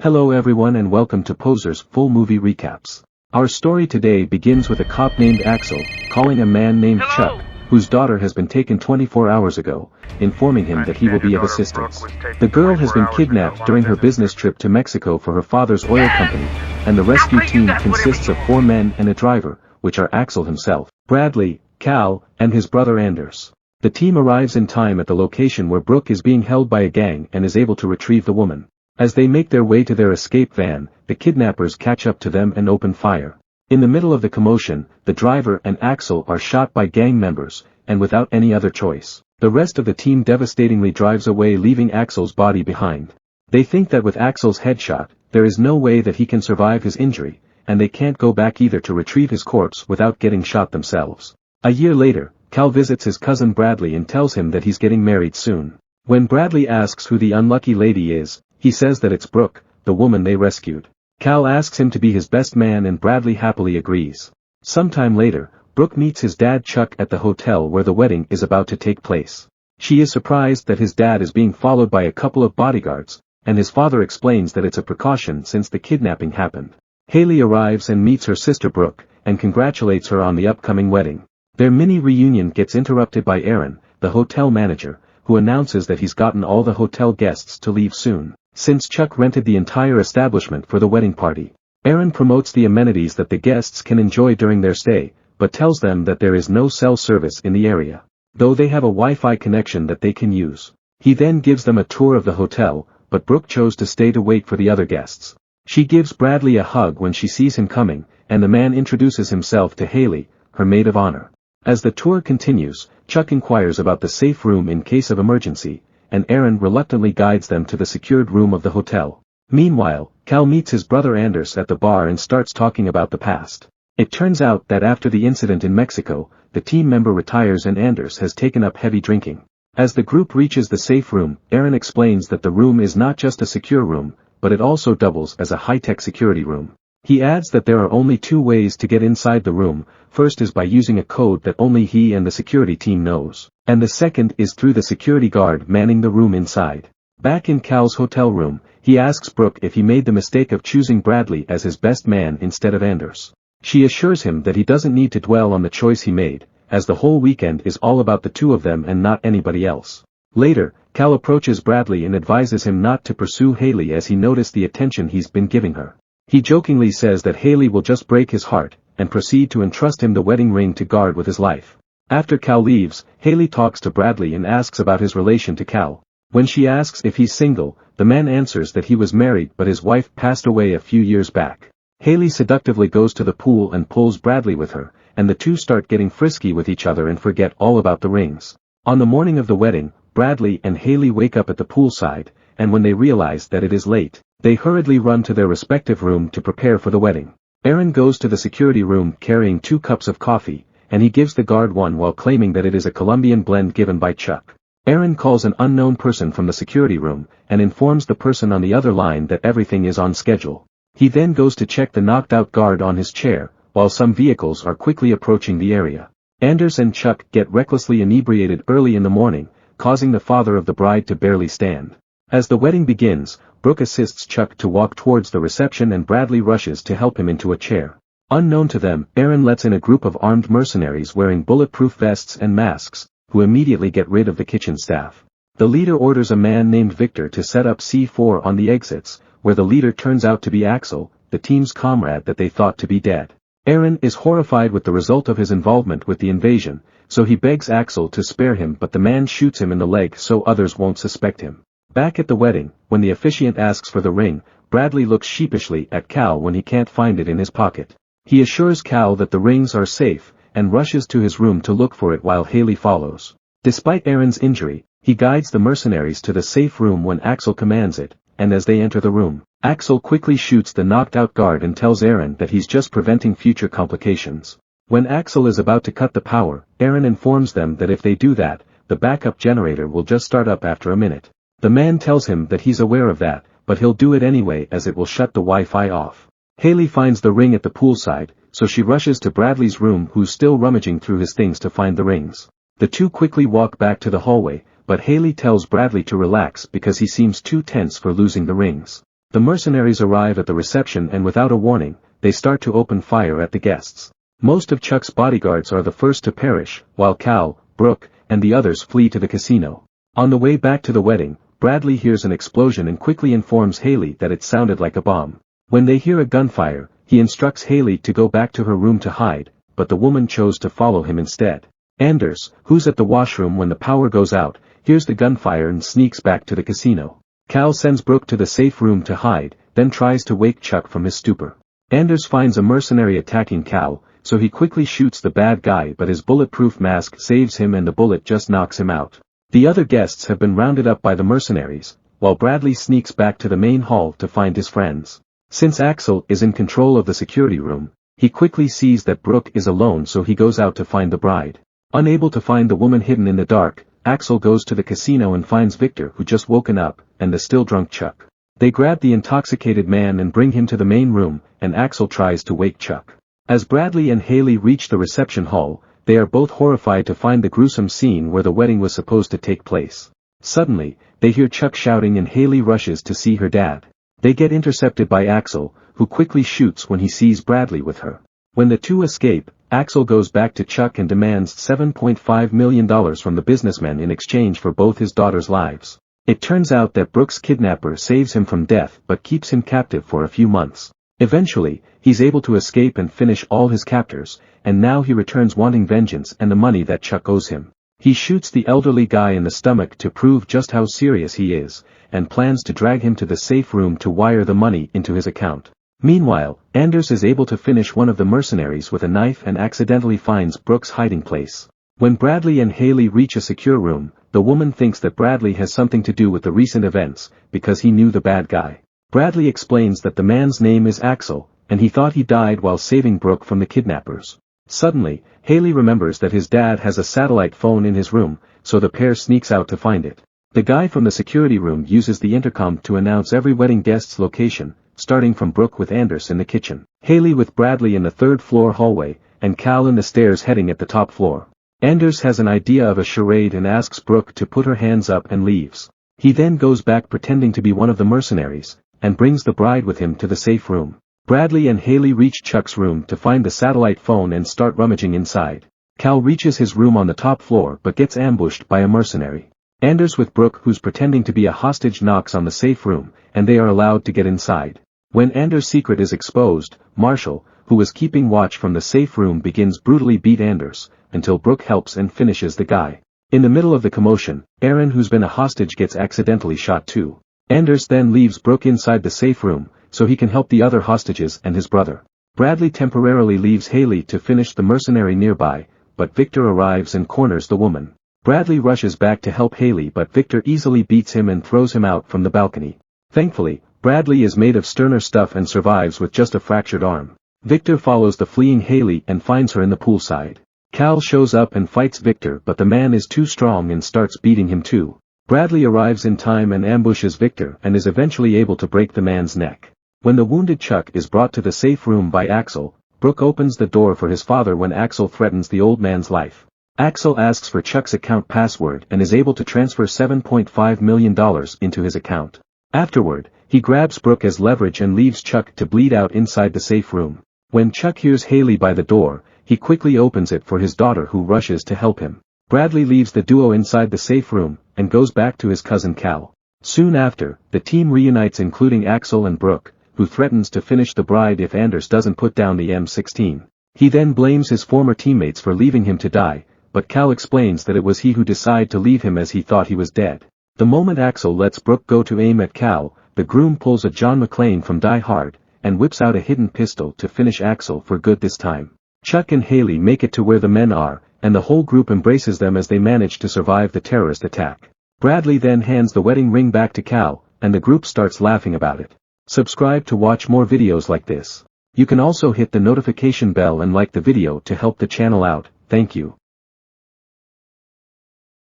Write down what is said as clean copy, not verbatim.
Hello everyone and welcome to Poser's Full Movie Recaps. Our story today begins with a cop named Axel, calling a man named Chuck, whose daughter has been taken 24 hours ago, informing him that he will be of assistance. The girl has been kidnapped during her business trip to Mexico for her father's oil company, and the rescue team consists of 4 men and a driver, which are Axel himself, Bradley, Cal, and his brother Anders. The team arrives in time at the location where Brooke is being held by a gang and is able to retrieve the woman. As they make their way to their escape van, the kidnappers catch up to them and open fire. In the middle of the commotion, the driver and Axel are shot by gang members, and without any other choice, the rest of the team devastatingly drives away, leaving Axel's body behind. They think that with Axel's headshot, there is no way that he can survive his injury, and they can't go back either to retrieve his corpse without getting shot themselves. A year later, Cal visits his cousin Bradley and tells him that he's getting married soon. When Bradley asks who the unlucky lady is, he says that it's Brooke, the woman they rescued. Cal asks him to be his best man and Bradley happily agrees. Sometime later, Brooke meets his dad Chuck at the hotel where the wedding is about to take place. She is surprised that his dad is being followed by a couple of bodyguards, and his father explains that it's a precaution since the kidnapping happened. Haley arrives and meets her sister Brooke, and congratulates her on the upcoming wedding. Their mini reunion gets interrupted by Aaron, the hotel manager, who announces that he's gotten all the hotel guests to leave soon, since Chuck rented the entire establishment for the wedding party. Aaron promotes the amenities that the guests can enjoy during their stay, but tells them that there is no cell service in the area, though they have a Wi-Fi connection that they can use. He then gives them a tour of the hotel, but Brooke chose to stay to wait for the other guests. She gives Bradley a hug when she sees him coming, and the man introduces himself to Haley, her maid of honor. As the tour continues, Chuck inquires about the safe room in case of emergency, and Aaron reluctantly guides them to the secured room of the hotel. Meanwhile, Cal meets his brother Anders at the bar and starts talking about the past. It turns out that after the incident in Mexico, the team member retires and Anders has taken up heavy drinking. As the group reaches the safe room, Aaron explains that the room is not just a secure room, but it also doubles as a high-tech security room. He adds that there are only 2 ways to get inside the room. First is by using a code that only he and the security team knows, and the second is through the security guard manning the room inside. Back in Cal's hotel room, he asks Brooke if he made the mistake of choosing Bradley as his best man instead of Anders. She assures him that he doesn't need to dwell on the choice he made, as the whole weekend is all about the 2 of them and not anybody else. Later, Cal approaches Bradley and advises him not to pursue Haley as he noticed the attention he's been giving her. He jokingly says that Haley will just break his heart, and proceed to entrust him the wedding ring to guard with his life. After Cal leaves, Haley talks to Bradley and asks about his relation to Cal. When she asks if he's single, the man answers that he was married but his wife passed away a few years back. Haley seductively goes to the pool and pulls Bradley with her, and the 2 start getting frisky with each other and forget all about the rings. On the morning of the wedding, Bradley and Haley wake up at the poolside, and when they realize that it is late, they hurriedly run to their respective room to prepare for the wedding. Aaron goes to the security room carrying 2 cups of coffee, and he gives the guard one while claiming that it is a Colombian blend given by Chuck. Aaron calls an unknown person from the security room, and informs the person on the other line that everything is on schedule. He then goes to check the knocked-out guard on his chair, while some vehicles are quickly approaching the area. Anders and Chuck get recklessly inebriated early in the morning, causing the father of the bride to barely stand. As the wedding begins, Brooke assists Chuck to walk towards the reception and Bradley rushes to help him into a chair. Unknown to them, Aaron lets in a group of armed mercenaries wearing bulletproof vests and masks, who immediately get rid of the kitchen staff. The leader orders a man named Victor to set up C4 on the exits, where the leader turns out to be Axel, the team's comrade that they thought to be dead. Aaron is horrified with the result of his involvement with the invasion, so he begs Axel to spare him, but the man shoots him in the leg so others won't suspect him. Back at the wedding, when the officiant asks for the ring, Bradley looks sheepishly at Cal when he can't find it in his pocket. He assures Cal that the rings are safe, and rushes to his room to look for it while Haley follows. Despite Aaron's injury, he guides the mercenaries to the safe room when Axel commands it, and as they enter the room, Axel quickly shoots the knocked-out guard and tells Aaron that he's just preventing future complications. When Axel is about to cut the power, Aaron informs them that if they do that, the backup generator will just start up after a minute. The man tells him that he's aware of that, but he'll do it anyway as it will shut the Wi-Fi off. Haley finds the ring at the poolside, so she rushes to Bradley's room, who's still rummaging through his things to find the rings. The 2 quickly walk back to the hallway, but Haley tells Bradley to relax because he seems too tense for losing the rings. The mercenaries arrive at the reception and without a warning, they start to open fire at the guests. Most of Chuck's bodyguards are the first to perish, while Cal, Brooke, and the others flee to the casino. On the way back to the wedding, Bradley hears an explosion and quickly informs Haley that it sounded like a bomb. When they hear a gunfire, he instructs Haley to go back to her room to hide, but the woman chose to follow him instead. Anders, who's at the washroom when the power goes out, hears the gunfire and sneaks back to the casino. Cal sends Brooke to the safe room to hide, then tries to wake Chuck from his stupor. Anders finds a mercenary attacking Cal, so he quickly shoots the bad guy, but his bulletproof mask saves him and the bullet just knocks him out. The other guests have been rounded up by the mercenaries, while Bradley sneaks back to the main hall to find his friends. Since Axel is in control of the security room, he quickly sees that Brooke is alone, so he goes out to find the bride. Unable to find the woman hidden in the dark, Axel goes to the casino and finds Victor, who just woken up, and the still drunk Chuck. They grab the intoxicated man and bring him to the main room, and Axel tries to wake Chuck. As Bradley and Haley reach the reception hall, they are both horrified to find the gruesome scene where the wedding was supposed to take place. Suddenly, they hear Chuck shouting and Haley rushes to see her dad. They get intercepted by Axel, who quickly shoots when he sees Bradley with her. When the two escape, Axel goes back to Chuck and demands $7.5 million from the businessman in exchange for both his daughters' lives. It turns out that Brooke's kidnapper saves him from death but keeps him captive for a few months. Eventually, he's able to escape and finish all his captors, and now he returns wanting vengeance and the money that Chuck owes him. He shoots the elderly guy in the stomach to prove just how serious he is, and plans to drag him to the safe room to wire the money into his account. Meanwhile, Anders is able to finish one of the mercenaries with a knife and accidentally finds Brooke's hiding place. When Bradley and Haley reach a secure room, the woman thinks that Bradley has something to do with the recent events, because he knew the bad guy. Bradley explains that the man's name is Axel, and he thought he died while saving Brooke from the kidnappers. Suddenly, Haley remembers that his dad has a satellite phone in his room, so the pair sneaks out to find it. The guy from the security room uses the intercom to announce every wedding guest's location, starting from Brooke with Anders in the kitchen, Haley with Bradley in the third-floor hallway, and Cal in the stairs heading at the top floor. Anders has an idea of a charade and asks Brooke to put her hands up and leaves. He then goes back pretending to be one of the mercenaries, and brings the bride with him to the safe room. Bradley and Haley reach Chuck's room to find the satellite phone and start rummaging inside. Cal reaches his room on the top floor but gets ambushed by a mercenary. Anders with Brooke, who's pretending to be a hostage, knocks on the safe room, and they are allowed to get inside. When Anders' secret is exposed, Marshall, who was keeping watch from the safe room, begins brutally beat Anders, until Brooke helps and finishes the guy. In the middle of the commotion, Aaron, who's been a hostage, gets accidentally shot too. Anders then leaves Brooke inside the safe room, so he can help the other hostages and his brother. Bradley temporarily leaves Haley to finish the mercenary nearby, but Victor arrives and corners the woman. Bradley rushes back to help Haley, but Victor easily beats him and throws him out from the balcony. Thankfully, Bradley is made of sterner stuff and survives with just a fractured arm. Victor follows the fleeing Haley and finds her in the poolside. Cal shows up and fights Victor, but the man is too strong and starts beating him too. Bradley arrives in time and ambushes Victor and is eventually able to break the man's neck. When the wounded Chuck is brought to the safe room by Axel, Brooke opens the door for his father when Axel threatens the old man's life. Axel asks for Chuck's account password and is able to transfer $7.5 million into his account. Afterward, he grabs Brooke as leverage and leaves Chuck to bleed out inside the safe room. When Chuck hears Haley by the door, he quickly opens it for his daughter, who rushes to help him. Bradley leaves the duo inside the safe room, and goes back to his cousin Cal. Soon after, the team reunites, including Axel and Brooke, who threatens to finish the bride if Anders doesn't put down the M16. He then blames his former teammates for leaving him to die, but Cal explains that it was he who decided to leave him as he thought he was dead. The moment Axel lets Brooke go to aim at Cal, the groom pulls a John McClane from Die Hard, and whips out a hidden pistol to finish Axel for good this time. Chuck and Haley make it to where the men are, and the whole group embraces them as they manage to survive the terrorist attack. Bradley then hands the wedding ring back to Cal, and the group starts laughing about it. Subscribe to watch more videos like this. You can also hit the notification bell and like the video to help the channel out. Thank you.